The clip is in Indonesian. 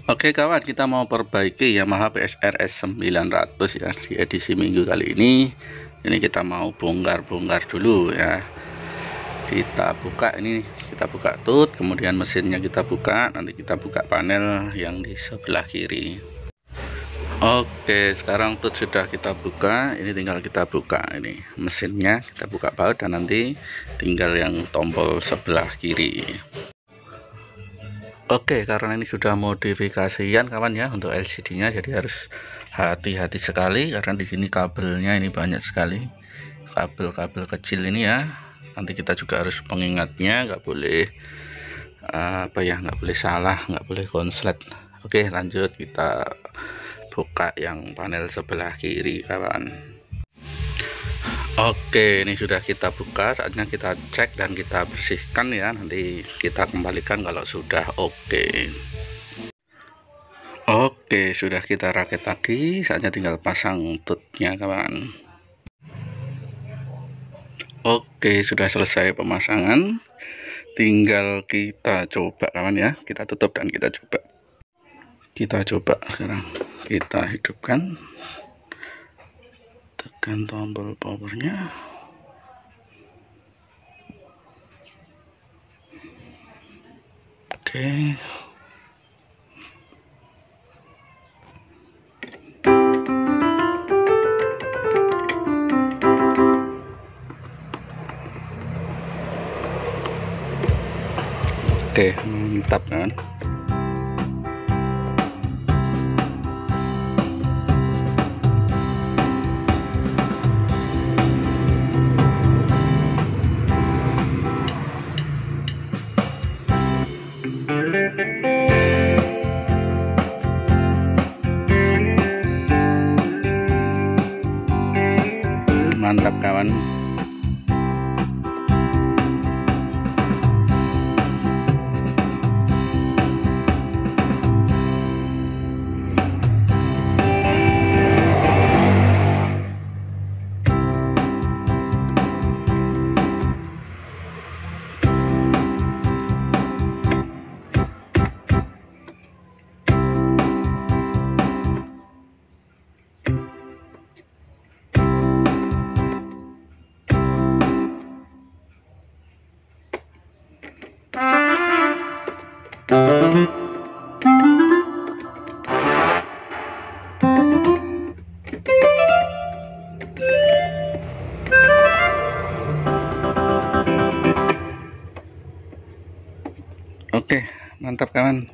Oke kawan, kita mau perbaiki Yamaha PSR S900 ya di edisi minggu kali ini. Ini kita mau bongkar-bongkar dulu ya. Kita buka ini, kita buka tut, kemudian mesinnya kita buka, nanti kita buka panel yang di sebelah kiri. Oke, sekarang tut sudah kita buka, ini tinggal kita buka ini mesinnya, kita buka baut dan nanti tinggal yang tombol sebelah kiri. Oke, karena ini sudah modifikasian kawan ya untuk LCD-nya, jadi harus hati-hati sekali karena di sini kabelnya ini banyak sekali, kabel-kabel kecil ini ya. Nanti kita juga harus mengingatnya, nggak boleh nggak boleh salah, nggak boleh konslet. Oke, lanjut kita buka yang panel sebelah kiri kawan. Oke, ini sudah kita buka, saatnya kita cek dan kita bersihkan ya, nanti kita kembalikan kalau sudah oke. Oke, sudah kita rakit lagi, saatnya tinggal pasang tutnya kawan. Oke, sudah selesai pemasangan, tinggal kita coba kawan ya, kita tutup dan kita coba. Kita coba sekarang, kita hidupkan, tekan tombol powernya. Oke. Oke, mantap kan. Mantap kawan. Oke, mantap kawan.